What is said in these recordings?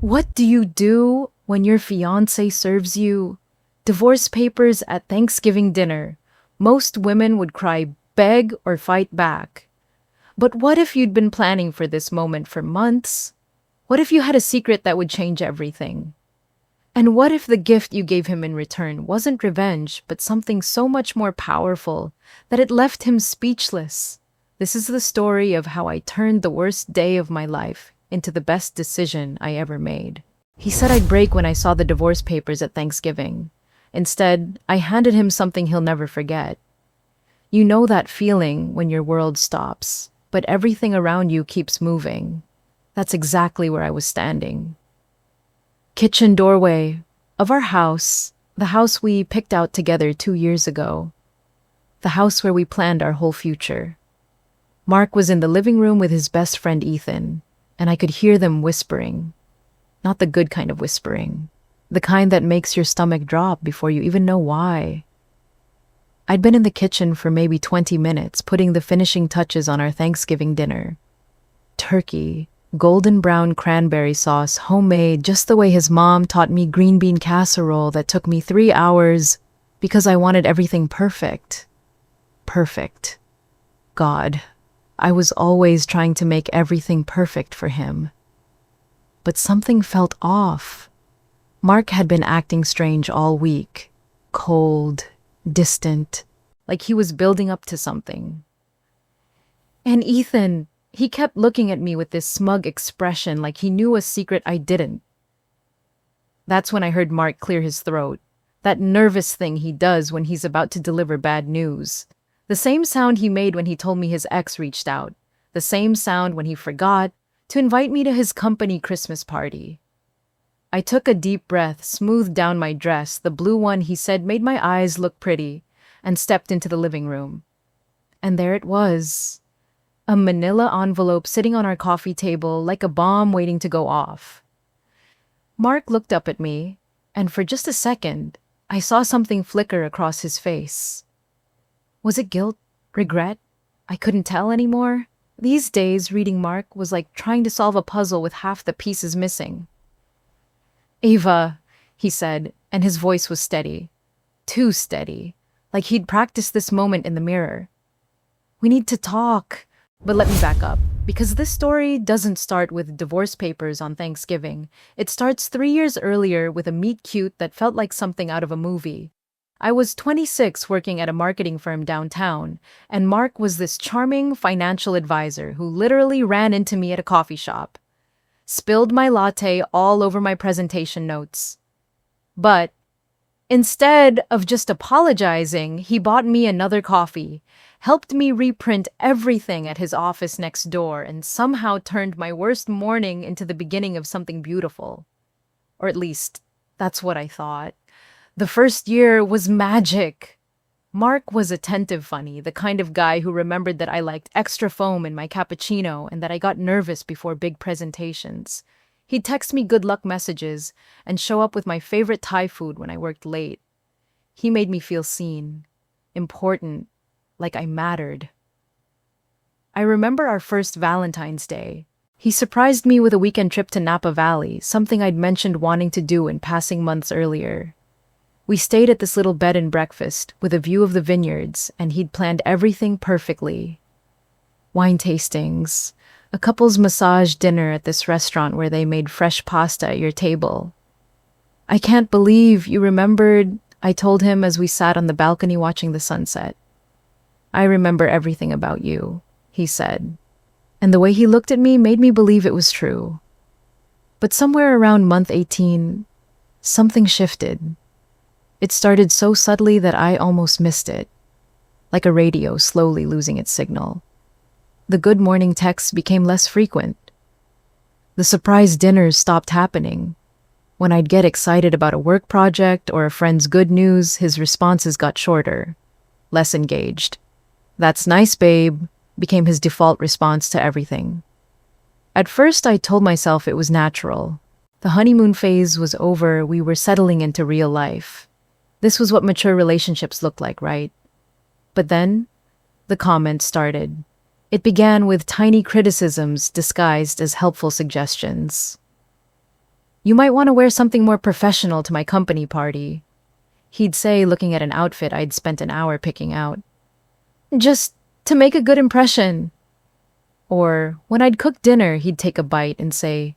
What do you do when your fiancé serves you divorce papers at Thanksgiving dinner? Most women would cry, beg, or fight back. But what if you'd been planning for this moment for months? What if you had a secret that would change everything? And what if the gift you gave him in return wasn't revenge, but something so much more powerful that it left him speechless? This is the story of how I turned the worst day of my life into the best decision I ever made. He said I'd break when I saw the divorce papers at Thanksgiving. Instead, I handed him something he'll never forget. You know that feeling when your world stops, but everything around you keeps moving. That's exactly where I was standing. Kitchen doorway of our house, the house we picked out together 2 years ago, the house where we planned our whole future. Mark was in the living room with his best friend Ethan, and I could hear them whispering. Not the good kind of whispering, the kind that makes your stomach drop before you even know why. I'd been in the kitchen for maybe 20 minutes, putting the finishing touches on our Thanksgiving dinner. Turkey, golden brown cranberry sauce, homemade just the way his mom taught me green bean casserole that took me 3 hours because I wanted everything perfect. Perfect. God, I was always trying to make everything perfect for him. But something felt off. Mark had been acting strange all week. Cold, distant, like he was building up to something. And Ethan, he kept looking at me with this smug expression like he knew a secret I didn't. That's when I heard Mark clear his throat, that nervous thing he does when he's about to deliver bad news. The same sound he made when he told me his ex reached out. The same sound when he forgot to invite me to his company Christmas party. I took a deep breath, smoothed down my dress, the blue one he said made my eyes look pretty, and stepped into the living room. And there it was. A manila envelope sitting on our coffee table like a bomb waiting to go off. Mark looked up at me, and for just a second, I saw something flicker across his face. Was it guilt? Regret? I couldn't tell anymore. These days, reading Mark was like trying to solve a puzzle with half the pieces missing. Ava, he said, and his voice was steady. Too steady, like he'd practiced this moment in the mirror. We need to talk. But let me back up, because this story doesn't start with divorce papers on Thanksgiving. It starts 3 years earlier with a meet cute that felt like something out of a movie. I was 26 working at a marketing firm downtown, and Mark was this charming financial advisor who literally ran into me at a coffee shop. Spilled my latte all over my presentation notes. But instead of just apologizing, he bought me another coffee, helped me reprint everything at his office next door, and somehow turned my worst morning into the beginning of something beautiful. Or at least, that's what I thought. The first year was magic. Mark was attentive funny, the kind of guy who remembered that I liked extra foam in my cappuccino and that I got nervous before big presentations. He'd text me good luck messages and show up with my favorite Thai food when I worked late. He made me feel seen, important, like I mattered. I remember our first Valentine's Day. He surprised me with a weekend trip to Napa Valley, something I'd mentioned wanting to do in passing months earlier. We stayed at this little bed and breakfast with a view of the vineyards, and he'd planned everything perfectly. Wine tastings, a couple's massage dinner at this restaurant where they made fresh pasta at your table. I can't believe you remembered, I told him as we sat on the balcony watching the sunset. I remember everything about you, he said, and the way he looked at me made me believe it was true. But somewhere around month 18, something shifted. It started so subtly that I almost missed it, like a radio slowly losing its signal. The good morning texts became less frequent. The surprise dinners stopped happening. When I'd get excited about a work project or a friend's good news, his responses got shorter, less engaged. "That's nice, babe," became his default response to everything. At first, I told myself it was natural. The honeymoon phase was over, we were settling into real life. This was what mature relationships look like, right? But then, the comments started. It began with tiny criticisms disguised as helpful suggestions. You might want to wear something more professional to my company party, he'd say, looking at an outfit I'd spent an hour picking out. Just to make a good impression. Or when I'd cook dinner, he'd take a bite and say,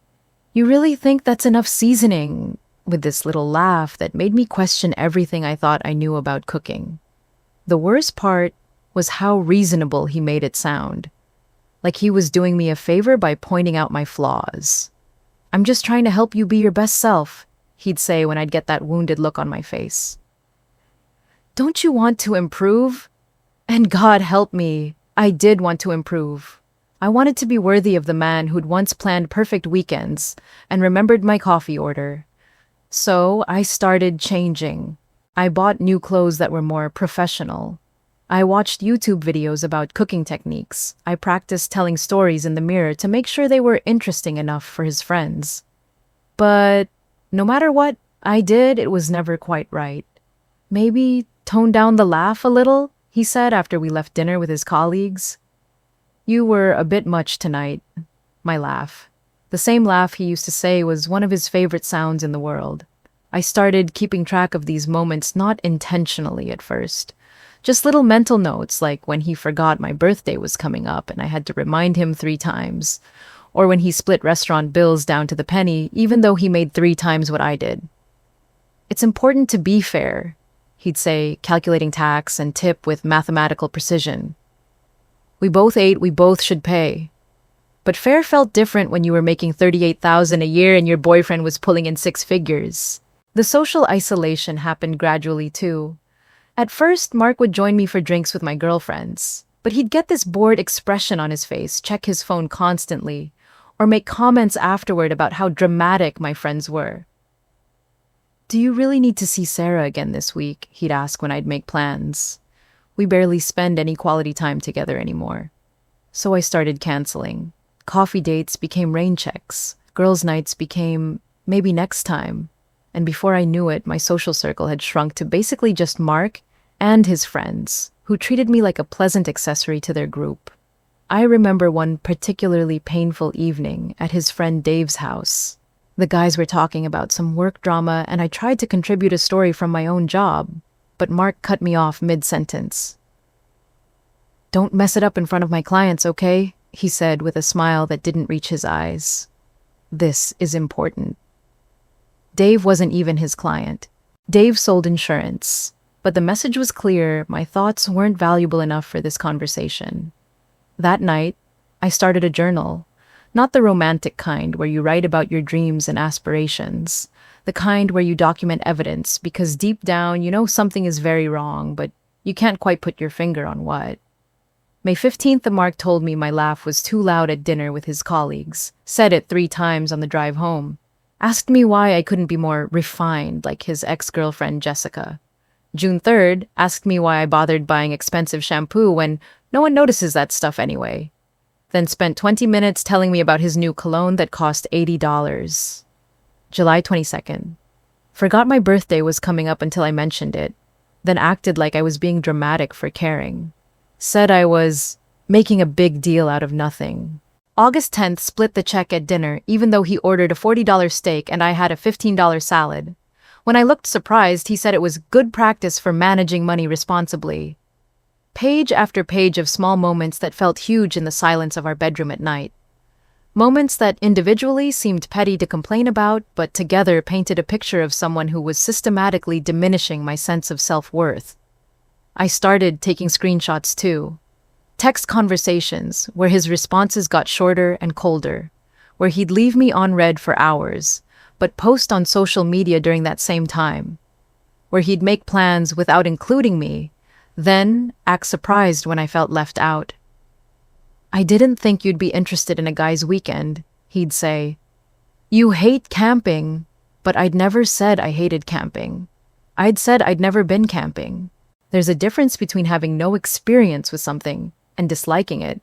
"You really think that's enough seasoning?" with this little laugh that made me question everything I thought I knew about cooking. The worst part was how reasonable he made it sound. Like he was doing me a favor by pointing out my flaws. "I'm just trying to help you be your best self," he'd say when I'd get that wounded look on my face. Don't you want to improve? And God help me, I did want to improve. I wanted to be worthy of the man who'd once planned perfect weekends and remembered my coffee order. So I started changing. I bought new clothes that were more professional. I watched YouTube videos about cooking techniques. I practiced telling stories in the mirror to make sure they were interesting enough for his friends. But no matter what I did, it was never quite right. Maybe tone down the laugh a little, he said after we left dinner with his colleagues. You were a bit much tonight. My laugh. The same laugh he used to say was one of his favorite sounds in the world. I started keeping track of these moments not intentionally at first. Just little mental notes, like when he forgot my birthday was coming up and I had to remind him 3 times, or when he split restaurant bills down to the penny, even though he made 3 times what I did. It's important to be fair, he'd say, calculating tax and tip with mathematical precision. We both ate, we both should pay. But fair felt different when you were making $38,000 a year and your boyfriend was pulling in 6 figures. The social isolation happened gradually too. At first, Mark would join me for drinks with my girlfriends, but he'd get this bored expression on his face, check his phone constantly, or make comments afterward about how dramatic my friends were. Do you really need to see Sarah again this week? He'd ask when I'd make plans. We barely spend any quality time together anymore. So I started canceling. Coffee dates became rain checks. Girls' nights became maybe next time. And before I knew it, my social circle had shrunk to basically just Mark and his friends, who treated me like a pleasant accessory to their group. I remember one particularly painful evening at his friend Dave's house. The guys were talking about some work drama, and I tried to contribute a story from my own job, but Mark cut me off mid-sentence. Don't mess it up in front of my clients, okay? He said with a smile that didn't reach his eyes. This is important. Dave wasn't even his client. Dave sold insurance, but the message was clear. My thoughts weren't valuable enough for this conversation. That night, I started a journal. Not the romantic kind where you write about your dreams and aspirations. The kind where you document evidence because deep down you know something is very wrong, but you can't quite put your finger on what. May 15th, Mark told me my laugh was too loud at dinner with his colleagues, said it 3 times on the drive home, asked me why I couldn't be more refined like his ex-girlfriend Jessica. June 3rd, asked me why I bothered buying expensive shampoo when no one notices that stuff anyway. Then spent 20 minutes telling me about his new cologne that cost $80. July 22nd. Forgot my birthday was coming up until I mentioned it, then acted like I was being dramatic for caring. Said I was making a big deal out of nothing. August 10th, split the check at dinner, even though he ordered a $40 steak and I had a $15 salad. When I looked surprised, he said it was good practice for managing money responsibly. Page after page of small moments that felt huge in the silence of our bedroom at night. Moments that individually seemed petty to complain about, but together painted a picture of someone who was systematically diminishing my sense of self-worth. I started taking screenshots too. Text conversations where his responses got shorter and colder, where he'd leave me on read for hours, but post on social media during that same time, where he'd make plans without including me, then act surprised when I felt left out. I didn't think you'd be interested in a guy's weekend, he'd say. You hate camping, but I'd never said I hated camping. I'd said I'd never been camping. There's a difference between having no experience with something and disliking it,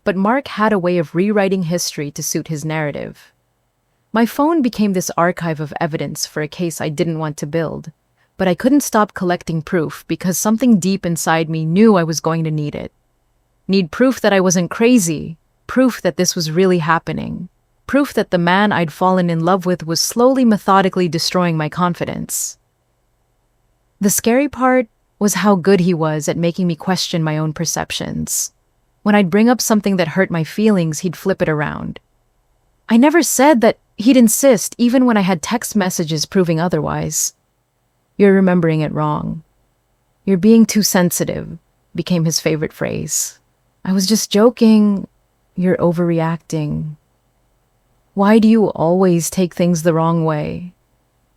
but Mark had a way of rewriting history to suit his narrative. My phone became this archive of evidence for a case I didn't want to build, but I couldn't stop collecting proof because something deep inside me knew I was going to need it. Need proof that I wasn't crazy, proof that this was really happening, proof that the man I'd fallen in love with was slowly, methodically destroying my confidence. The scary part was how good he was at making me question my own perceptions. When I'd bring up something that hurt my feelings, he'd flip it around. I never said that. He'd insist, even when I had text messages proving otherwise. "You're remembering it wrong. You're being too sensitive," became his favorite phrase. "I was just joking. You're overreacting. Why do you always take things the wrong way?"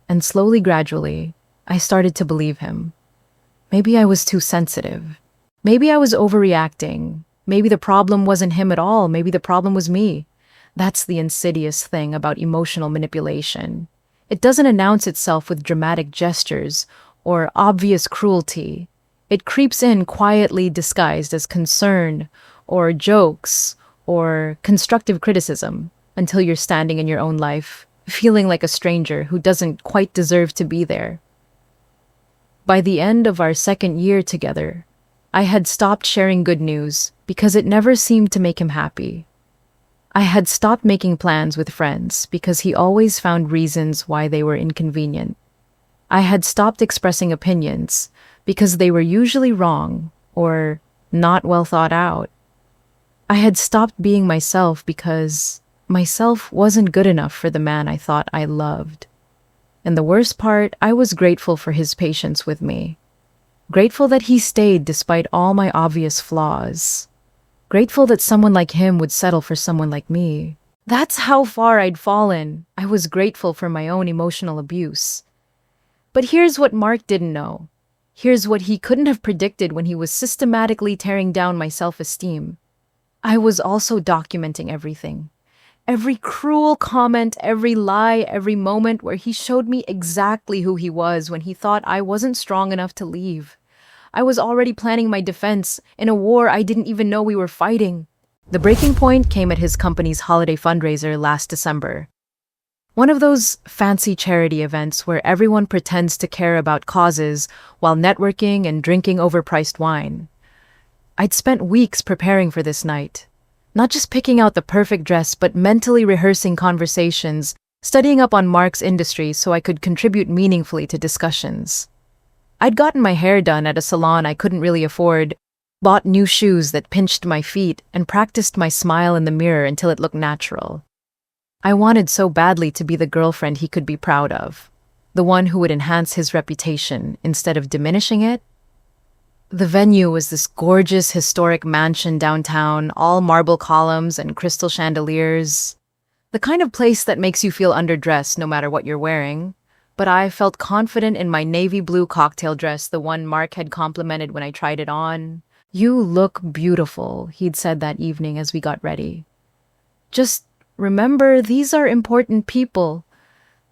And slowly, gradually, I started to believe him. Maybe I was too sensitive. Maybe I was overreacting. Maybe the problem wasn't him at all. Maybe the problem was me. That's the insidious thing about emotional manipulation. It doesn't announce itself with dramatic gestures or obvious cruelty. It creeps in quietly disguised as concern or jokes or constructive criticism until you're standing in your own life, feeling like a stranger who doesn't quite deserve to be there. By the end of our second year together, I had stopped sharing good news because it never seemed to make him happy. I had stopped making plans with friends because he always found reasons why they were inconvenient. I had stopped expressing opinions because they were usually wrong or not well thought out. I had stopped being myself because myself wasn't good enough for the man I thought I loved. And the worst part, I was grateful for his patience with me. Grateful that he stayed despite all my obvious flaws. Grateful that someone like him would settle for someone like me. That's how far I'd fallen. I was grateful for my own emotional abuse. But here's what Mark didn't know. Here's what he couldn't have predicted when he was systematically tearing down my self-esteem. I was also documenting everything. Every cruel comment, every lie, every moment where he showed me exactly who he was when he thought I wasn't strong enough to leave. I was already planning my defense in a war I didn't even know we were fighting. The breaking point came at his company's holiday fundraiser last December. One of those fancy charity events where everyone pretends to care about causes while networking and drinking overpriced wine. I'd spent weeks preparing for this night. Not just picking out the perfect dress, but mentally rehearsing conversations, studying up on Mark's industry so I could contribute meaningfully to discussions. I'd gotten my hair done at a salon I couldn't really afford, bought new shoes that pinched my feet, and practiced my smile in the mirror until it looked natural. I wanted so badly to be the girlfriend he could be proud of, the one who would enhance his reputation instead of diminishing it. The venue was this gorgeous historic mansion downtown, all marble columns and crystal chandeliers. The kind of place that makes you feel underdressed no matter what you're wearing. But I felt confident in my navy blue cocktail dress, the one Mark had complimented when I tried it on. "You look beautiful," he'd said that evening as we got ready. "Just remember, these are important people.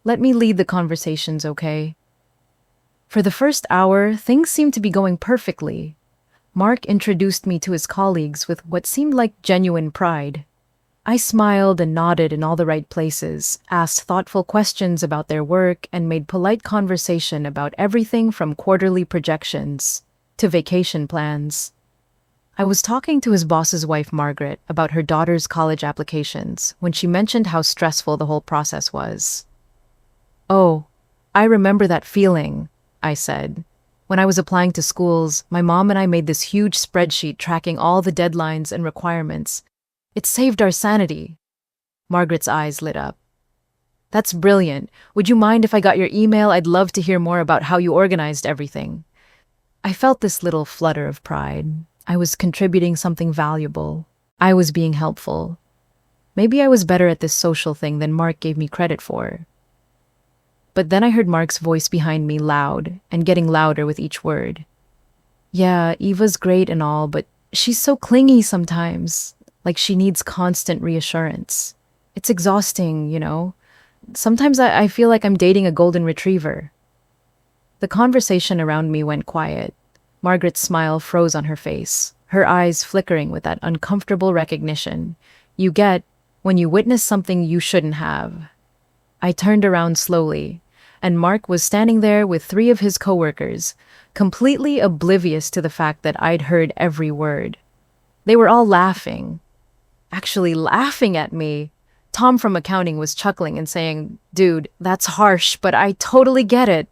Let me lead the conversations, okay?" For the first hour, things seemed to be going perfectly. Mark introduced me to his colleagues with what seemed like genuine pride. I smiled and nodded in all the right places, asked thoughtful questions about their work, and made polite conversation about everything from quarterly projections to vacation plans. I was talking to his boss's wife, Margaret, about her daughter's college applications when she mentioned how stressful the whole process was. "Oh, I remember that feeling," I said. "When I was applying to schools, my mom and I made this huge spreadsheet tracking all the deadlines and requirements. It saved our sanity." Margaret's eyes lit up. "That's brilliant. Would you mind if I got your email? I'd love to hear more about how you organized everything." I felt this little flutter of pride. I was contributing something valuable. I was being helpful. Maybe I was better at this social thing than Mark gave me credit for. But then I heard Mark's voice behind me, loud and getting louder with each word. "Yeah, Eva's great and all, but she's so clingy sometimes, like she needs constant reassurance. It's exhausting, you know. Sometimes I feel like I'm dating a golden retriever." The conversation around me went quiet. Margaret's smile froze on her face, her eyes flickering with that uncomfortable recognition you get when you witness something you shouldn't have. I turned around slowly, and Mark was standing there with 3 of his coworkers, completely oblivious to the fact that I'd heard every word. They were all laughing. Actually laughing at me. Tom from accounting was chuckling and saying, "Dude, that's harsh, but I totally get it.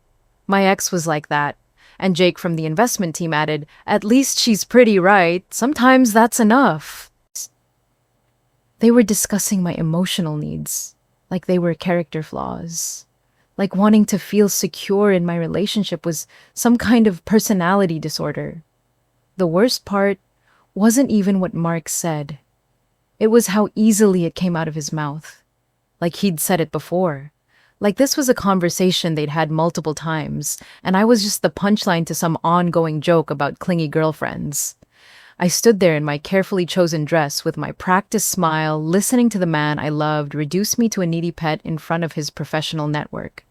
My ex was like that." And Jake from the investment team added, "At least she's pretty, right? Sometimes that's enough." They were discussing my emotional needs, like they were character flaws. Like wanting to feel secure in my relationship was some kind of personality disorder. The worst part wasn't even what Mark said. It was how easily it came out of his mouth. Like he'd said it before. Like this was a conversation they'd had multiple times, and I was just the punchline to some ongoing joke about clingy girlfriends. I stood there in my carefully chosen dress with my practiced smile, listening to the man I loved reduce me to a needy pet in front of his professional network.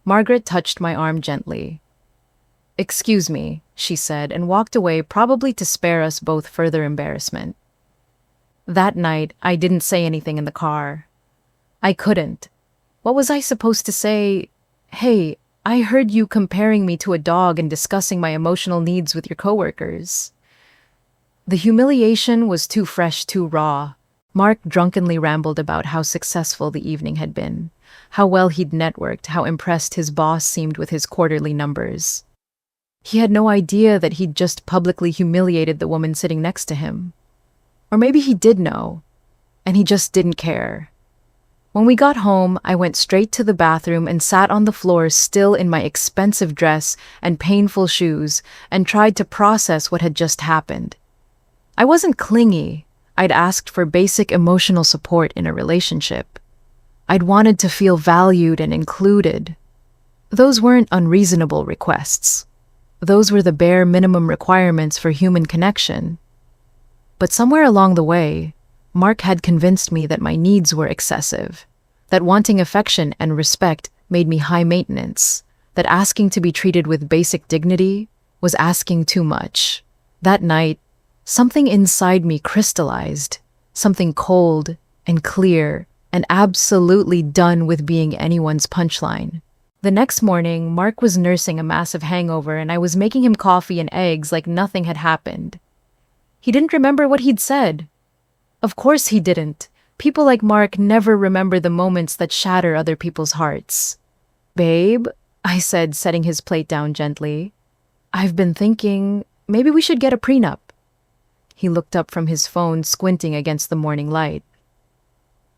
Margaret touched my arm gently. "Excuse me," she said, and walked away, probably to spare us both further embarrassment. That night, I didn't say anything in the car. I couldn't. What was I supposed to say? "Hey, I heard you comparing me to a dog and discussing my emotional needs with your coworkers." The humiliation was too fresh, too raw. Mark drunkenly rambled about how successful the evening had been, how well he'd networked, how impressed his boss seemed with his quarterly numbers. He had no idea that he'd just publicly humiliated the woman sitting next to him. Or maybe he did know, and he just didn't care. When we got home, I went straight to the bathroom and sat on the floor still in my expensive dress and painful shoes and tried to process what had just happened. I wasn't clingy. I'd asked for basic emotional support in a relationship. I'd wanted to feel valued and included. Those weren't unreasonable requests. Those were the bare minimum requirements for human connection. But somewhere along the way, Mark had convinced me that my needs were excessive, that wanting affection and respect made me high maintenance, that asking to be treated with basic dignity was asking too much. That night, something inside me crystallized, something cold and clear and absolutely done with being anyone's punchline. The next morning, Mark was nursing a massive hangover and I was making him coffee and eggs like nothing had happened. He didn't remember what he'd said. Of course he didn't. People like Mark never remember the moments that shatter other people's hearts. "Babe," I said, setting his plate down gently, "I've been thinking maybe we should get a prenup." He looked up from his phone, squinting against the morning light.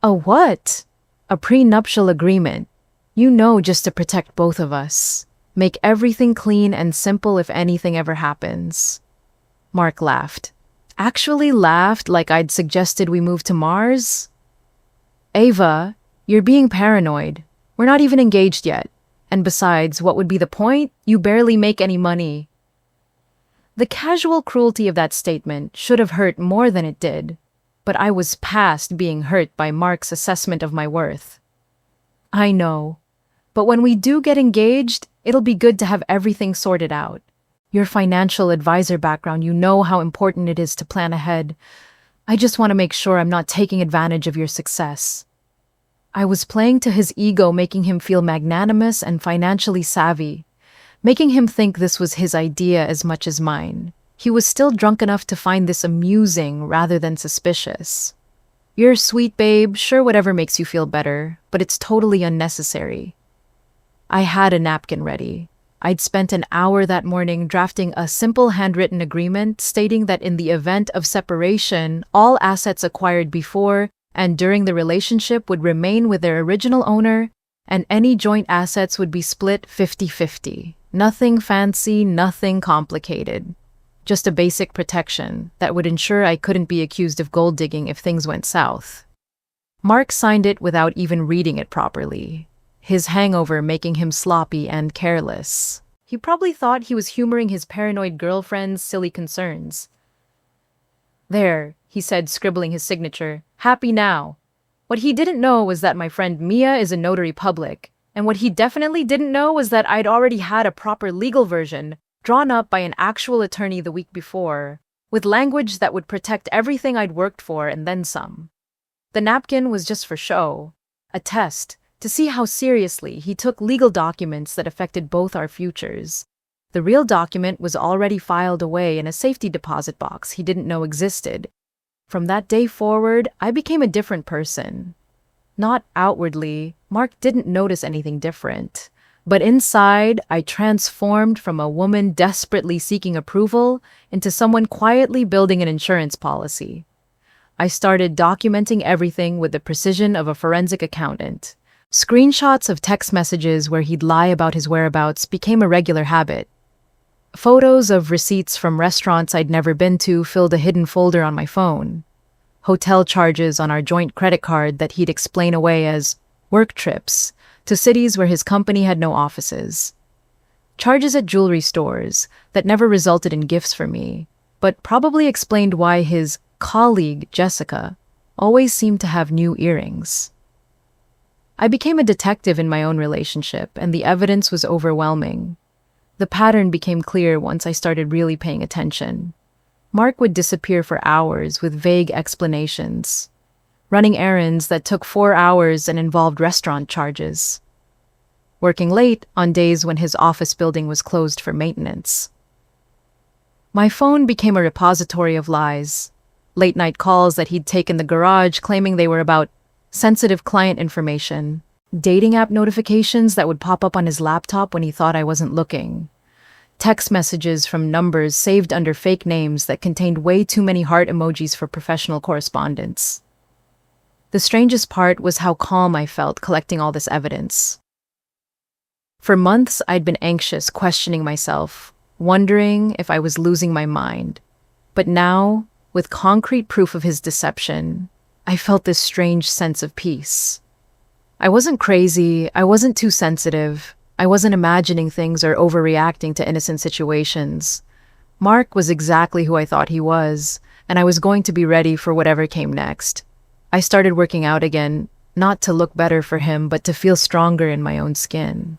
"A what?" "A prenuptial agreement. You know, just to protect both of us. Make everything clean and simple if anything ever happens." Mark laughed. Actually laughed like I'd suggested we move to Mars. "Ava, you're being paranoid. We're not even engaged yet. And besides, what would be the point? You barely make any money." The casual cruelty of that statement should have hurt more than it did, but I was past being hurt by Mark's assessment of my worth. "I know, but when we do get engaged, it'll be good to have everything sorted out. Your financial advisor background, you know how important it is to plan ahead. I just want to make sure I'm not taking advantage of your success." I was playing to his ego, making him feel magnanimous and financially savvy, making him think this was his idea as much as mine. He was still drunk enough to find this amusing rather than suspicious. "You're sweet, babe, sure, whatever makes you feel better, but it's totally unnecessary." I had a napkin ready. I'd spent an hour that morning drafting a simple handwritten agreement stating that in the event of separation, all assets acquired before and during the relationship would remain with their original owner, and any joint assets would be split 50-50. Nothing fancy, nothing complicated. Just a basic protection that would ensure I couldn't be accused of gold digging if things went south. Mark signed it without even reading it properly, his hangover making him sloppy and careless. He probably thought he was humoring his paranoid girlfriend's silly concerns. "There," he said, scribbling his signature. "Happy now." What he didn't know was that my friend Mia is a notary public, and what he definitely didn't know was that I'd already had a proper legal version drawn up by an actual attorney the week before, with language that would protect everything I'd worked for and then some. The napkin was just for show, a test, to see how seriously he took legal documents that affected both our futures. The real document was already filed away in a safety deposit box he didn't know existed. From that day forward, I became a different person. Not outwardly, Mark didn't notice anything different. But inside, I transformed from a woman desperately seeking approval into someone quietly building an insurance policy. I started documenting everything with the precision of a forensic accountant. Screenshots of text messages where he'd lie about his whereabouts became a regular habit. Photos of receipts from restaurants I'd never been to filled a hidden folder on my phone. Hotel charges on our joint credit card that he'd explain away as work trips to cities where his company had no offices. Charges at jewelry stores that never resulted in gifts for me, but probably explained why his colleague, Jessica, always seemed to have new earrings. I became a detective in my own relationship, and the evidence was overwhelming. The pattern became clear once I started really paying attention. Mark would disappear for hours with vague explanations, running errands that took 4 hours and involved restaurant charges, working late on days when his office building was closed for maintenance. My phone became a repository of lies, late-night calls that he'd take in the garage claiming they were about sensitive client information, dating app notifications that would pop up on his laptop when he thought I wasn't looking, text messages from numbers saved under fake names that contained way too many heart emojis for professional correspondence. The strangest part was how calm I felt collecting all this evidence. For months, I'd been anxious, questioning myself, wondering if I was losing my mind. But now, with concrete proof of his deception, I felt this strange sense of peace. I wasn't crazy, I wasn't too sensitive, I wasn't imagining things or overreacting to innocent situations. Mark was exactly who I thought he was, and I was going to be ready for whatever came next. I started working out again, not to look better for him, but to feel stronger in my own skin.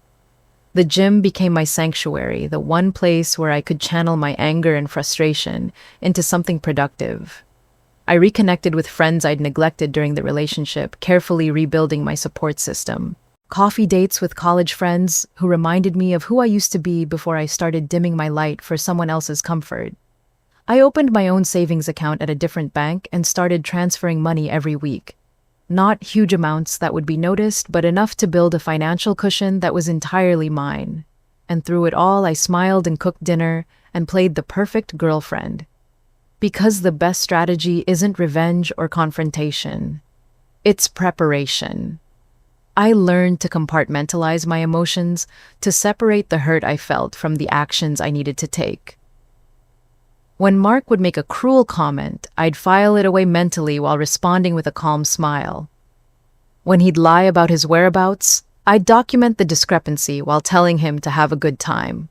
The gym became my sanctuary, the one place where I could channel my anger and frustration into something productive. I reconnected with friends I'd neglected during the relationship, carefully rebuilding my support system. Coffee dates with college friends who reminded me of who I used to be before I started dimming my light for someone else's comfort. I opened my own savings account at a different bank and started transferring money every week. Not huge amounts that would be noticed, but enough to build a financial cushion that was entirely mine. And through it all, I smiled and cooked dinner and played the perfect girlfriend. Because the best strategy isn't revenge or confrontation. It's preparation. I learned to compartmentalize my emotions, to separate the hurt I felt from the actions I needed to take. When Mark would make a cruel comment, I'd file it away mentally while responding with a calm smile. When he'd lie about his whereabouts, I'd document the discrepancy while telling him to have a good time.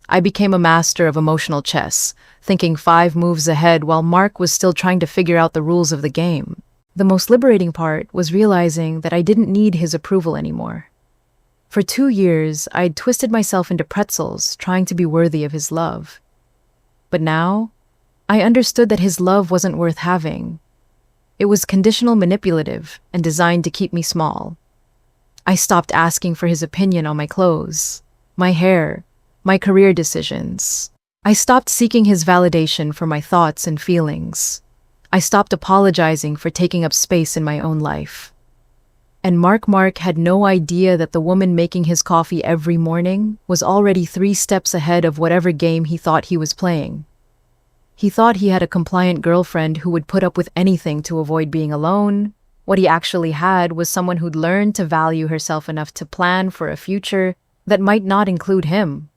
I became a master of emotional chess, thinking 5 moves ahead while Mark was still trying to figure out the rules of the game. The most liberating part was realizing that I didn't need his approval anymore. For 2 years, I'd twisted myself into pretzels, trying to be worthy of his love. But now, I understood that his love wasn't worth having. It was conditional, manipulative, and designed to keep me small. I stopped asking for his opinion on my clothes, my hair, my career decisions. I stopped seeking his validation for my thoughts and feelings. I stopped apologizing for taking up space in my own life. And Mark had no idea that the woman making his coffee every morning was already 3 steps ahead of whatever game he thought he was playing. He thought he had a compliant girlfriend who would put up with anything to avoid being alone. What he actually had was someone who'd learned to value herself enough to plan for a future that might not include him.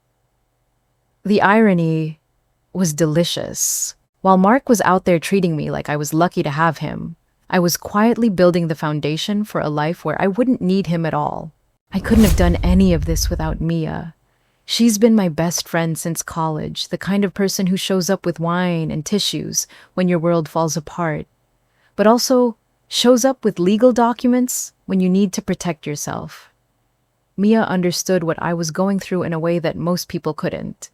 The irony was delicious. While Mark was out there treating me like I was lucky to have him, I was quietly building the foundation for a life where I wouldn't need him at all. I couldn't have done any of this without Mia. She's been my best friend since college, the kind of person who shows up with wine and tissues when your world falls apart, but also shows up with legal documents when you need to protect yourself. Mia understood what I was going through in a way that most people couldn't.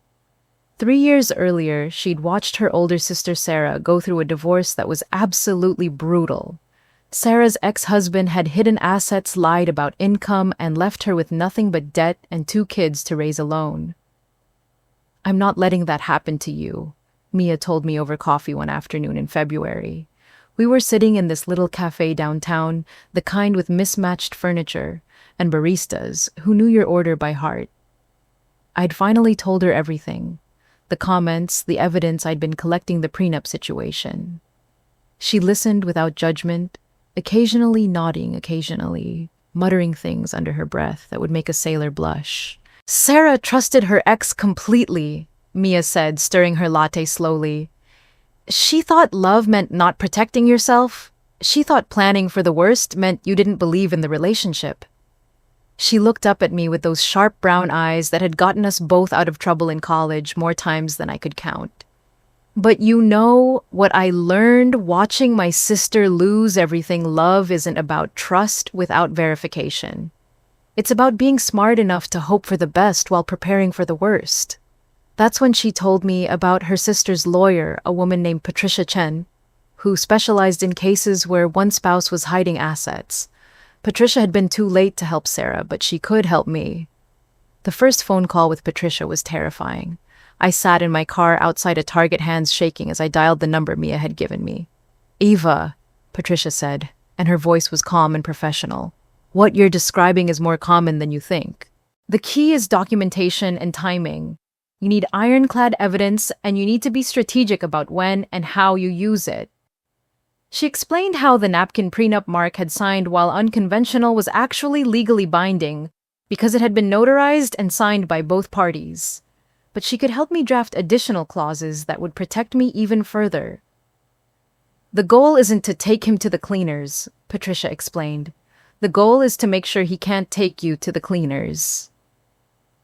3 years earlier, she'd watched her older sister Sarah go through a divorce that was absolutely brutal. Sarah's ex-husband had hidden assets, lied about income, and left her with nothing but debt and 2 kids to raise alone. "I'm not letting that happen to you," Mia told me over coffee one afternoon in February. We were sitting in this little cafe downtown, the kind with mismatched furniture and baristas who knew your order by heart. I'd finally told her everything, the comments, the evidence I'd been collecting, the prenup situation. She listened without judgment, occasionally nodding, occasionally muttering things under her breath that would make a sailor blush. Sarah trusted her ex completely, Mia said, stirring her latte slowly. She thought love meant not protecting yourself. She thought planning for the worst meant you didn't believe in the relationship. She looked up at me with those sharp brown eyes that had gotten us both out of trouble in college more times than I could count. But you know what I learned watching my sister lose everything? Love isn't about trust without verification. It's about being smart enough to hope for the best while preparing for the worst. That's when she told me about her sister's lawyer, a woman named Patricia Chen, who specialized in cases where one spouse was hiding assets. Patricia had been too late to help Sarah, but she could help me. The first phone call with Patricia was terrifying. I sat in my car outside a Target, hands shaking as I dialed the number Mia had given me. Eva, Patricia said, and her voice was calm and professional. What you're describing is more common than you think. The key is documentation and timing. You need ironclad evidence, and you need to be strategic about when and how you use it. She explained how the napkin prenup Mark had signed, while unconventional, was actually legally binding because it had been notarized and signed by both parties. But she could help me draft additional clauses that would protect me even further. The goal isn't to take him to the cleaners, Patricia explained. The goal is to make sure he can't take you to the cleaners.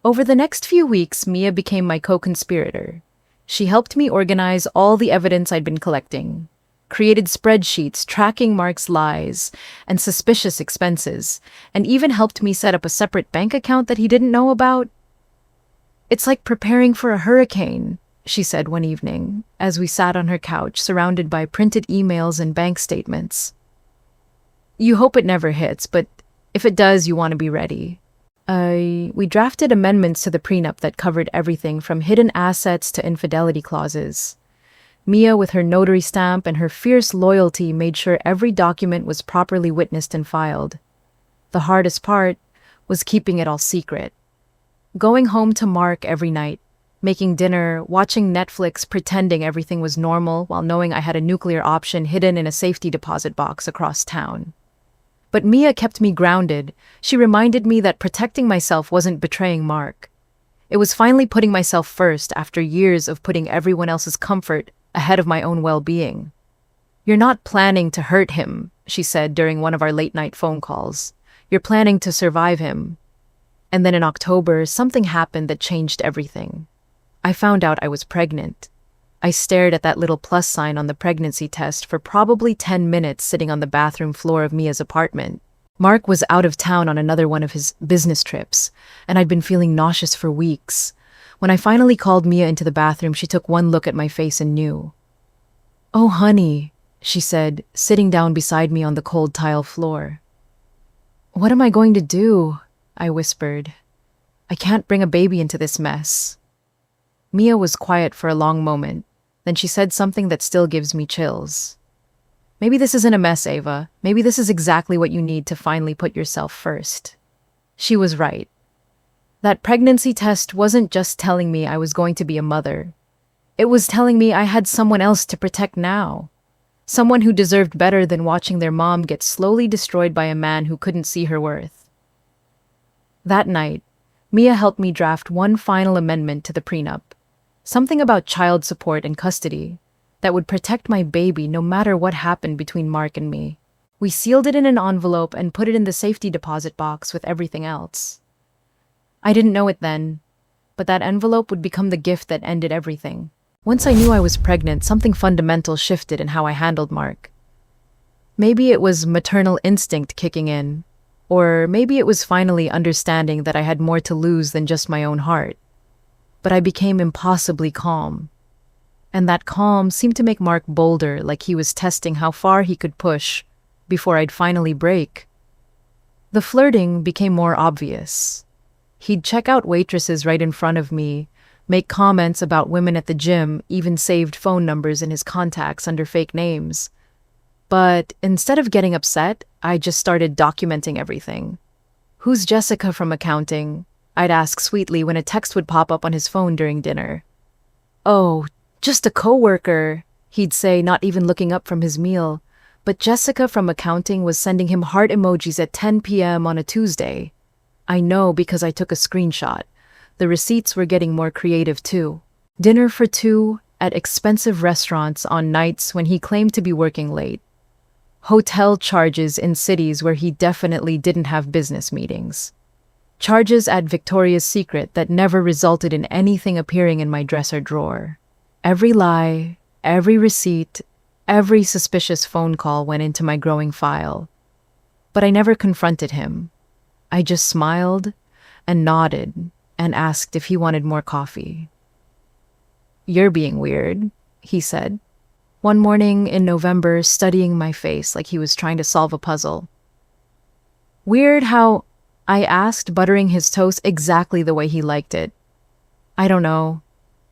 Over the next few weeks, Mia became my co-conspirator. She helped me organize all the evidence I'd been collecting, created spreadsheets tracking Mark's lies and suspicious expenses, and even helped me set up a separate bank account that he didn't know about. It's like preparing for a hurricane, she said one evening, as we sat on her couch surrounded by printed emails and bank statements. You hope it never hits, but if it does, you want to be ready. We drafted amendments to the prenup that covered everything from hidden assets to infidelity clauses. Mia, with her notary stamp and her fierce loyalty, made sure every document was properly witnessed and filed. The hardest part was keeping it all secret. Going home to Mark every night, making dinner, watching Netflix, pretending everything was normal while knowing I had a nuclear option hidden in a safety deposit box across town. But Mia kept me grounded. She reminded me that protecting myself wasn't betraying Mark. It was finally putting myself first after years of putting everyone else's comfort ahead of my own well-being. You're not planning to hurt him, she said during one of our late-night phone calls. You're planning to survive him. And then in October, something happened that changed everything. I found out I was pregnant. I stared at that little plus sign on the pregnancy test for probably 10 minutes sitting on the bathroom floor of Mia's apartment. Mark was out of town on another one of his business trips, and I'd been feeling nauseous for weeks. When I finally called Mia into the bathroom, she took one look at my face and knew. "Oh, honey," she said, sitting down beside me on the cold tile floor. "What am I going to do?" I whispered. "I can't bring a baby into this mess." Mia was quiet for a long moment. Then she said something that still gives me chills. "Maybe this isn't a mess, Ava. Maybe this is exactly what you need to finally put yourself first." She was right. That pregnancy test wasn't just telling me I was going to be a mother. It was telling me I had someone else to protect now. Someone who deserved better than watching their mom get slowly destroyed by a man who couldn't see her worth. That night, Mia helped me draft one final amendment to the prenup. Something about child support and custody that would protect my baby no matter what happened between Mark and me. We sealed it in an envelope and put it in the safety deposit box with everything else. I didn't know it then, but that envelope would become the gift that ended everything. Once I knew I was pregnant, something fundamental shifted in how I handled Mark. Maybe it was maternal instinct kicking in, or maybe it was finally understanding that I had more to lose than just my own heart. But I became impossibly calm. And that calm seemed to make Mark bolder, like he was testing how far he could push before I'd finally break. The flirting became more obvious. He'd check out waitresses right in front of me, make comments about women at the gym, even saved phone numbers in his contacts under fake names. But instead of getting upset, I just started documenting everything. "Who's Jessica from accounting?" I'd ask sweetly when a text would pop up on his phone during dinner. "Oh, just a coworker," he'd say, not even looking up from his meal. But Jessica from accounting was sending him heart emojis at 10 p.m. on a Tuesday. I know because I took a screenshot. The receipts were getting more creative too. Dinner for two at expensive restaurants on nights when he claimed to be working late. Hotel charges in cities where he definitely didn't have business meetings. Charges at Victoria's Secret that never resulted in anything appearing in my dresser drawer. Every lie, every receipt, every suspicious phone call went into my growing file. But I never confronted him. I just smiled and nodded and asked if he wanted more coffee. "You're being weird," he said, one morning in November, studying my face like he was trying to solve a puzzle. "Weird how?" I asked, buttering his toast exactly the way he liked it. "I don't know.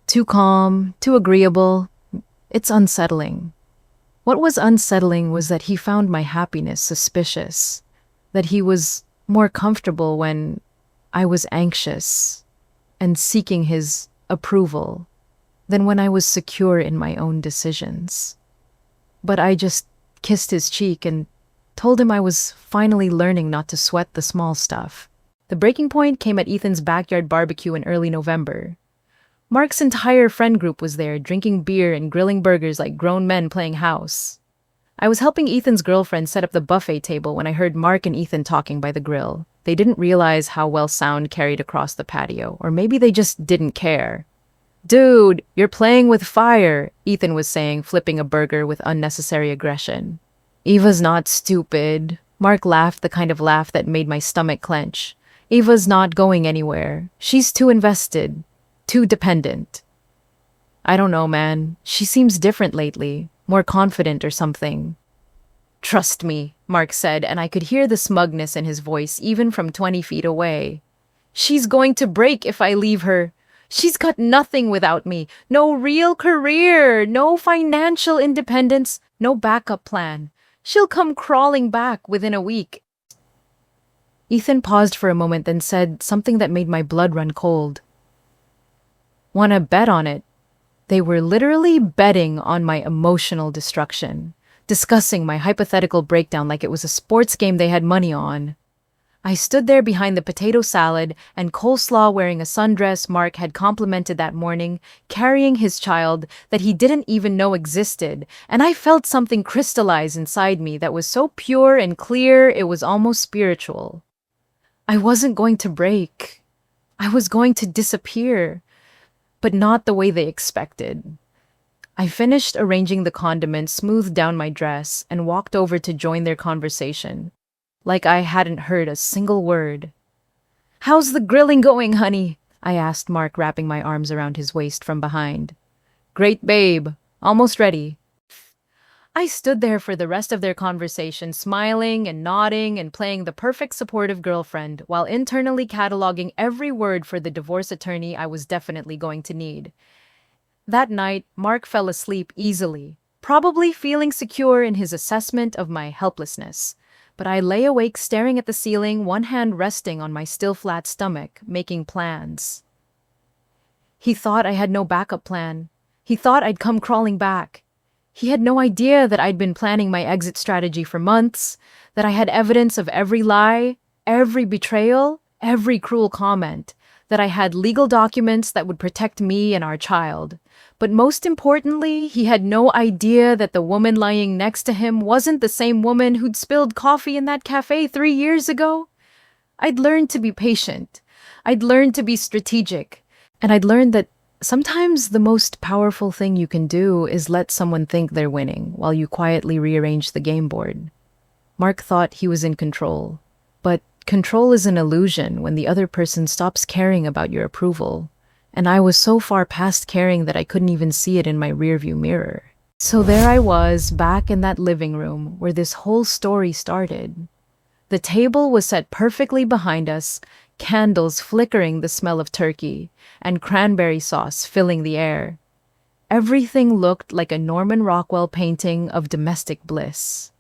Too calm, too agreeable. It's unsettling." What was unsettling was that he found my happiness suspicious, that he was more comfortable when I was anxious and seeking his approval than when I was secure in my own decisions. But I just kissed his cheek and told him I was finally learning not to sweat the small stuff. The breaking point came at Ethan's backyard barbecue in early November. Mark's entire friend group was there, drinking beer and grilling burgers like grown men playing house. I was helping Ethan's girlfriend set up the buffet table when I heard Mark and Ethan talking by the grill. They didn't realize how well sound carried across the patio, or maybe they just didn't care. "Dude, you're playing with fire," Ethan was saying, flipping a burger with unnecessary aggression. "Eva's not stupid." Mark laughed, the kind of laugh that made my stomach clench. "Eva's not going anywhere. She's too invested, too dependent." "I don't know, man. She seems different lately, more confident or something." "Trust me," Mark said, and I could hear the smugness in his voice even from 20 feet away. "She's going to break if I leave her. She's got nothing without me. No real career, no financial independence, no backup plan. She'll come crawling back within a week." Ethan paused for a moment, then said something that made my blood run cold. "Wanna bet on it?" They were literally betting on my emotional destruction, discussing my hypothetical breakdown like it was a sports game they had money on. I stood there behind the potato salad and coleslaw wearing a sundress Mark had complimented that morning, carrying his child that he didn't even know existed, and I felt something crystallize inside me that was so pure and clear it was almost spiritual. I wasn't going to break. I was going to disappear, but not the way they expected. I finished arranging the condiments, smoothed down my dress, and walked over to join their conversation, like I hadn't heard a single word. "How's the grilling going, honey?" I asked Mark, wrapping my arms around his waist from behind. "Great, babe. Almost ready." I stood there for the rest of their conversation, smiling and nodding and playing the perfect supportive girlfriend, while internally cataloging every word for the divorce attorney I was definitely going to need. That night, Mark fell asleep easily, probably feeling secure in his assessment of my helplessness. But I lay awake staring at the ceiling, one hand resting on my still flat stomach, making plans. He thought I had no backup plan. He thought I'd come crawling back. He had no idea that I'd been planning my exit strategy for months, that I had evidence of every lie, every betrayal, every cruel comment, that I had legal documents that would protect me and our child. But most importantly, he had no idea that the woman lying next to him wasn't the same woman who'd spilled coffee in that cafe 3 years ago. I'd learned to be patient. I'd learned to be strategic. And I'd learned that sometimes the most powerful thing you can do is let someone think they're winning while you quietly rearrange the game board. Mark thought he was in control. But control is an illusion when the other person stops caring about your approval. And I was so far past caring that I couldn't even see it in my rearview mirror. So there I was, back in that living room where this whole story started. The table was set perfectly behind us, candles flickering the smell of turkey, and cranberry sauce filling the air. Everything looked like a Norman Rockwell painting of domestic bliss,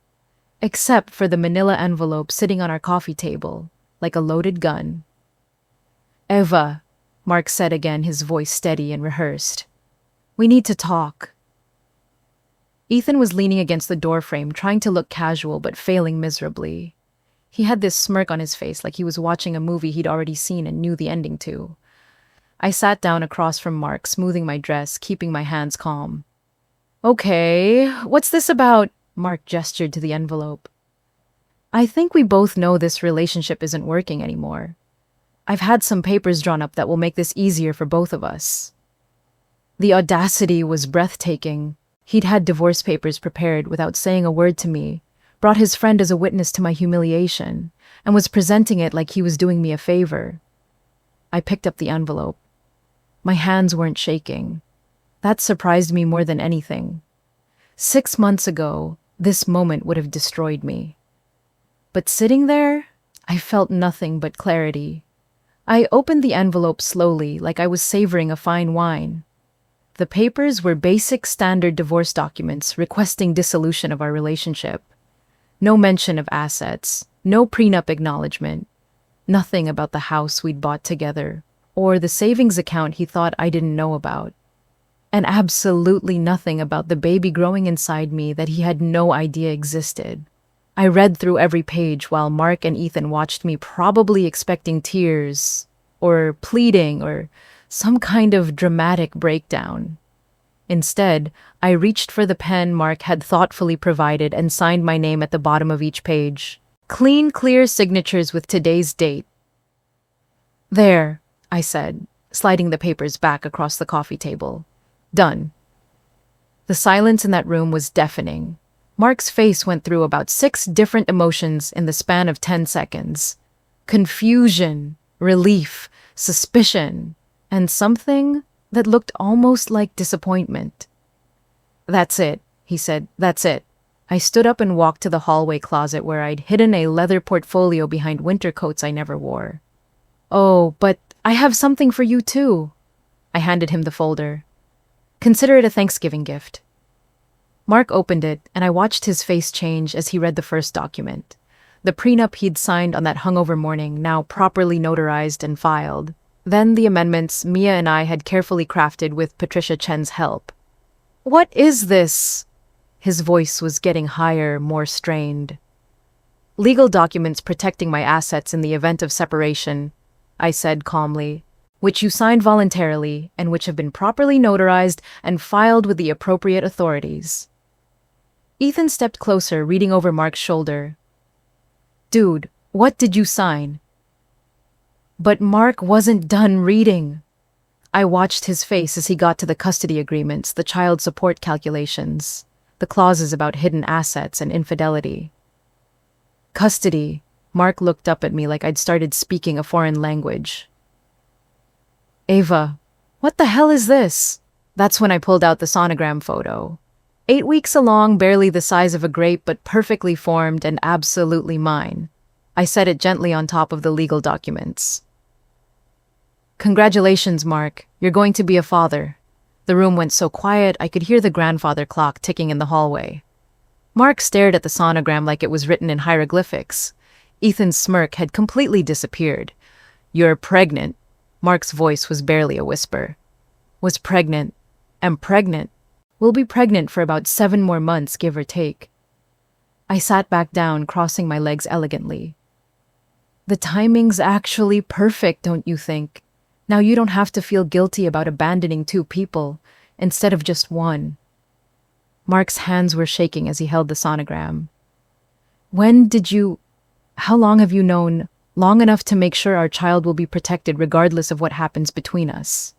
except for the manila envelope sitting on our coffee table, like a loaded gun. Eva, Mark said again, his voice steady and rehearsed. We need to talk. Ethan was leaning against the doorframe, trying to look casual but failing miserably. He had this smirk on his face like he was watching a movie he'd already seen and knew the ending to. I sat down across from Mark, smoothing my dress, keeping my hands calm. Okay, what's this about? Mark gestured to the envelope. I think we both know this relationship isn't working anymore. I've had some papers drawn up that will make this easier for both of us. The audacity was breathtaking. He'd had divorce papers prepared without saying a word to me, brought his friend as a witness to my humiliation, and was presenting it like he was doing me a favor. I picked up the envelope. My hands weren't shaking. That surprised me more than anything. 6 months ago, this moment would have destroyed me. But sitting there, I felt nothing but clarity. I opened the envelope slowly, like I was savoring a fine wine. The papers were basic standard divorce documents requesting dissolution of our relationship. No mention of assets, no prenup acknowledgement, nothing about the house we'd bought together, or the savings account he thought I didn't know about. And absolutely nothing about the baby growing inside me that he had no idea existed. I read through every page while Mark and Ethan watched me, probably expecting tears, or pleading, or some kind of dramatic breakdown. Instead, I reached for the pen Mark had thoughtfully provided and signed my name at the bottom of each page. Clean, clear signatures with today's date. There, I said, sliding the papers back across the coffee table. Done. The silence in that room was deafening. Mark's face went through about 6 different emotions in the span of 10 seconds. Confusion, relief, suspicion, and something that looked almost like disappointment. That's it, he said, that's it. I stood up and walked to the hallway closet where I'd hidden a leather portfolio behind winter coats I never wore. Oh, but I have something for you too. I handed him the folder. Consider it a Thanksgiving gift. Mark opened it, and I watched his face change as he read the first document. The prenup he'd signed on that hungover morning, now properly notarized and filed. Then the amendments Mia and I had carefully crafted with Patricia Chen's help. What is this? His voice was getting higher, more strained. Legal documents protecting my assets in the event of separation, I said calmly, which you signed voluntarily and which have been properly notarized and filed with the appropriate authorities. Ethan stepped closer, reading over Mark's shoulder. Dude, what did you sign? But Mark wasn't done reading. I watched his face as he got to the custody agreements, the child support calculations, the clauses about hidden assets and infidelity. Custody. Mark looked up at me like I'd started speaking a foreign language. Ava, what the hell is this? That's when I pulled out the sonogram photo. 8 weeks along, barely the size of a grape, but perfectly formed and absolutely mine. I set it gently on top of the legal documents. Congratulations, Mark. You're going to be a father. The room went so quiet I could hear the grandfather clock ticking in the hallway. Mark stared at the sonogram like it was written in hieroglyphics. Ethan's smirk had completely disappeared. You're pregnant. Mark's voice was barely a whisper. Was pregnant. Am pregnant. We'll be pregnant for about 7 more months, give or take. I sat back down, crossing my legs elegantly. The timing's actually perfect, don't you think? Now you don't have to feel guilty about abandoning 2 people, instead of just 1. Mark's hands were shaking as he held the sonogram. How long have you known? Long enough to make sure our child will be protected regardless of what happens between us.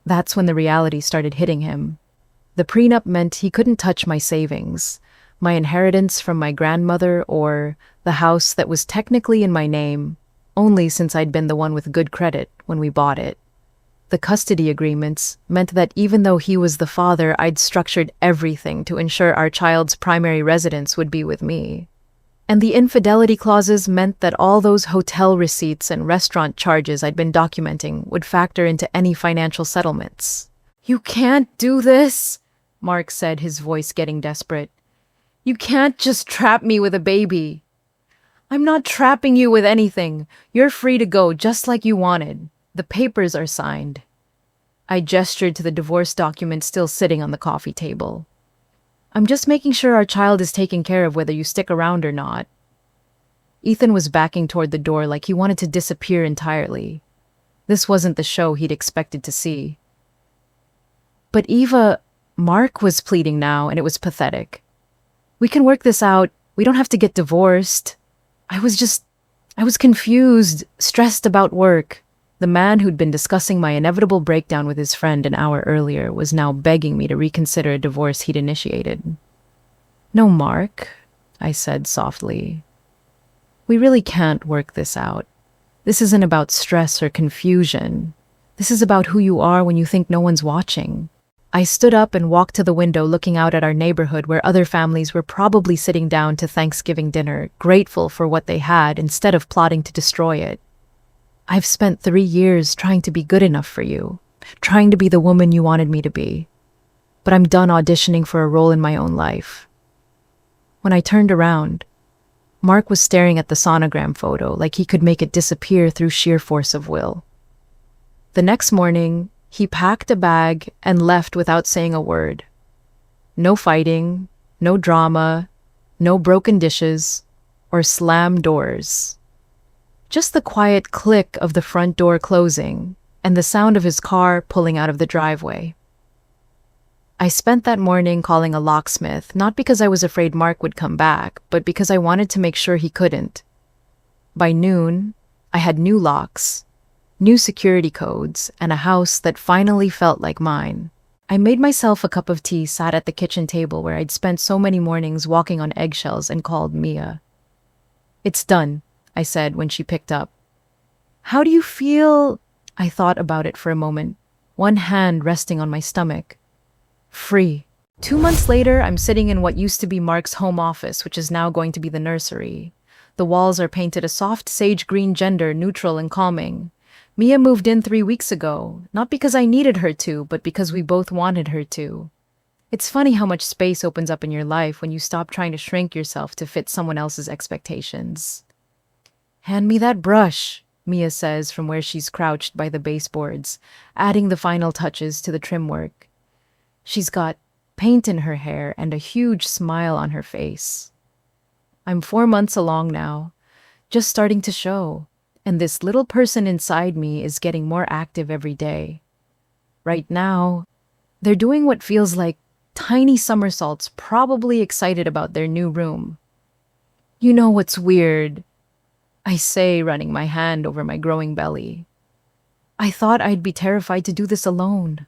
That's when the reality started hitting him. The prenup meant he couldn't touch my savings, my inheritance from my grandmother, or the house that was technically in my name, only since I'd been the one with good credit when we bought it. The custody agreements meant that even though he was the father, I'd structured everything to ensure our child's primary residence would be with me. And the infidelity clauses meant that all those hotel receipts and restaurant charges I'd been documenting would factor into any financial settlements. You can't do this, Mark said, his voice getting desperate. You can't just trap me with a baby. I'm not trapping you with anything. You're free to go just like you wanted. The papers are signed. I gestured to the divorce document still sitting on the coffee table. I'm just making sure our child is taken care of whether you stick around or not. Ethan was backing toward the door like he wanted to disappear entirely. This wasn't the show he'd expected to see. But Eva, Mark was pleading now, and it was pathetic. We can work this out. We don't have to get divorced. I was confused, stressed about work. The man who'd been discussing my inevitable breakdown with his friend an hour earlier was now begging me to reconsider a divorce he'd initiated. No, Mark, I said softly. We really can't work this out. This isn't about stress or confusion. This is about who you are when you think no one's watching. I stood up and walked to the window looking out at our neighborhood where other families were probably sitting down to Thanksgiving dinner, grateful for what they had instead of plotting to destroy it. I've spent 3 years trying to be good enough for you, trying to be the woman you wanted me to be. But I'm done auditioning for a role in my own life. When I turned around, Mark was staring at the sonogram photo like he could make it disappear through sheer force of will. The next morning, he packed a bag and left without saying a word. No fighting, no drama, no broken dishes, or slammed doors. Just the quiet click of the front door closing and the sound of his car pulling out of the driveway. I spent that morning calling a locksmith, not because I was afraid Mark would come back, but because I wanted to make sure he couldn't. By noon, I had new locks, new security codes, and a house that finally felt like mine. I made myself a cup of tea, sat at the kitchen table where I'd spent so many mornings walking on eggshells, and called Mia. It's done, I said when she picked up. How do you feel? I thought about it for a moment, one hand resting on my stomach. Free. 2 months later, I'm sitting in what used to be Mark's home office, which is now going to be the nursery. The walls are painted a soft sage green, gender neutral and calming. Mia moved in 3 weeks ago, not because I needed her to, but because we both wanted her to. It's funny how much space opens up in your life when you stop trying to shrink yourself to fit someone else's expectations. Hand me that brush, Mia says from where she's crouched by the baseboards, adding the final touches to the trim work. She's got paint in her hair and a huge smile on her face. I'm 4 months along now, just starting to show, and this little person inside me is getting more active every day. Right now, they're doing what feels like tiny somersaults, probably excited about their new room. You know what's weird? I say, running my hand over my growing belly. I thought I'd be terrified to do this alone.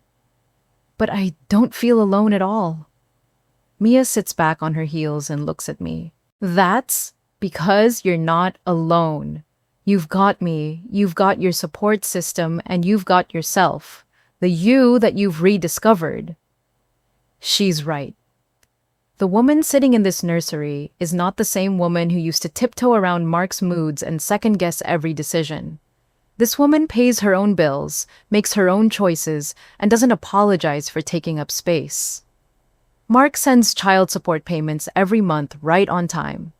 But I don't feel alone at all. Mia sits back on her heels and looks at me. That's because you're not alone. You've got me, you've got your support system, and you've got yourself. The you that you've rediscovered. She's right. The woman sitting in this nursery is not the same woman who used to tiptoe around Mark's moods and second-guess every decision. This woman pays her own bills, makes her own choices, and doesn't apologize for taking up space. Mark sends child support payments every month right on time.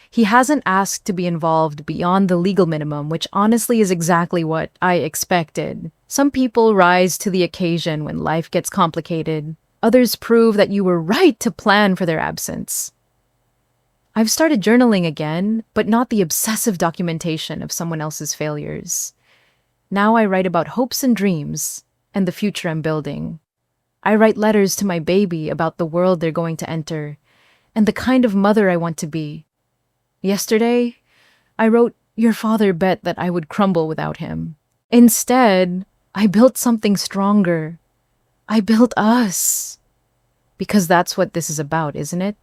He hasn't asked to be involved beyond the legal minimum, which honestly is exactly what I expected. Some people rise to the occasion when life gets complicated. Others prove that you were right to plan for their absence. I've started journaling again, but not the obsessive documentation of someone else's failures. Now I write about hopes and dreams and the future I'm building. I write letters to my baby about the world they're going to enter and the kind of mother I want to be. Yesterday, I wrote, "Your father bet that I would crumble without him." Instead, I built something stronger. I built us. Because that's what this is about, isn't it?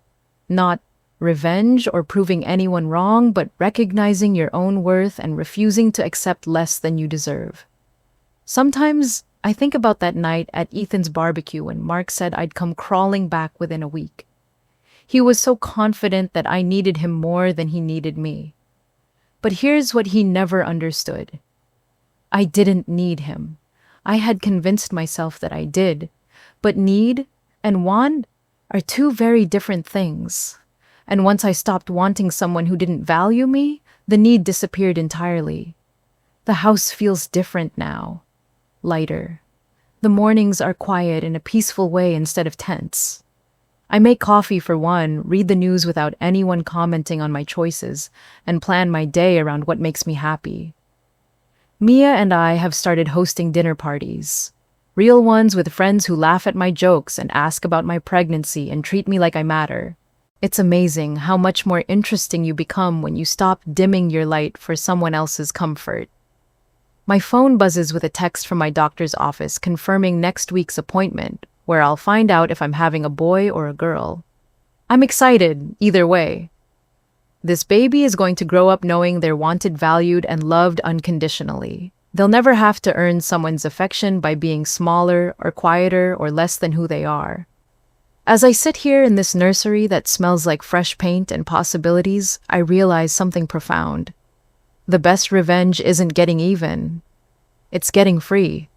Not revenge or proving anyone wrong, but recognizing your own worth and refusing to accept less than you deserve. Sometimes I think about that night at Ethan's barbecue when Mark said I'd come crawling back within a week. He was so confident that I needed him more than he needed me. But here's what he never understood. I didn't need him. I had convinced myself that I did. But need and want are two very different things. And once I stopped wanting someone who didn't value me, the need disappeared entirely. The house feels different now, lighter. The mornings are quiet in a peaceful way instead of tense. I make coffee for one, read the news without anyone commenting on my choices, and plan my day around what makes me happy. Mia and I have started hosting dinner parties. Real ones with friends who laugh at my jokes and ask about my pregnancy and treat me like I matter. It's amazing how much more interesting you become when you stop dimming your light for someone else's comfort. My phone buzzes with a text from my doctor's office confirming next week's appointment, where I'll find out if I'm having a boy or a girl. I'm excited, either way. This baby is going to grow up knowing they're wanted, valued, and loved unconditionally. They'll never have to earn someone's affection by being smaller or quieter or less than who they are. As I sit here in this nursery that smells like fresh paint and possibilities, I realize something profound. The best revenge isn't getting even. It's getting free.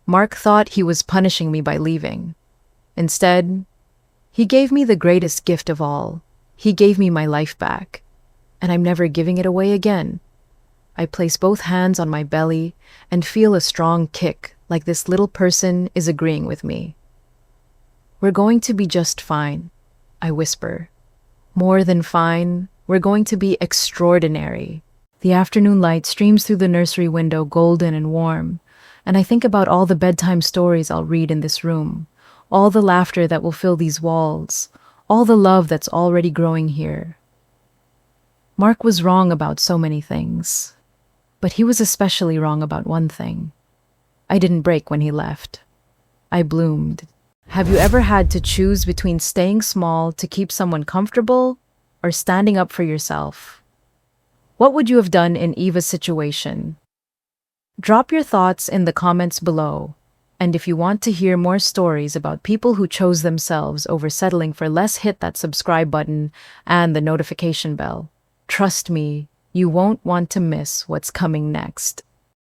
Mark thought he was punishing me by leaving. Instead, he gave me the greatest gift of all. He gave me my life back. And I'm never giving it away again. I place both hands on my belly and feel a strong kick, like this little person is agreeing with me. We're going to be just fine, I whisper. More than fine, we're going to be extraordinary. The afternoon light streams through the nursery window, golden and warm, and I think about all the bedtime stories I'll read in this room, all the laughter that will fill these walls, all the love that's already growing here. Mark was wrong about so many things, but he was especially wrong about one thing. I didn't break when he left. I bloomed. Have you ever had to choose between staying small to keep someone comfortable or standing up for yourself? What would you have done in Eva's situation? Drop your thoughts in the comments below. And if you want to hear more stories about people who chose themselves over settling for less, hit that subscribe button and the notification bell. Trust me, you won't want to miss what's coming next.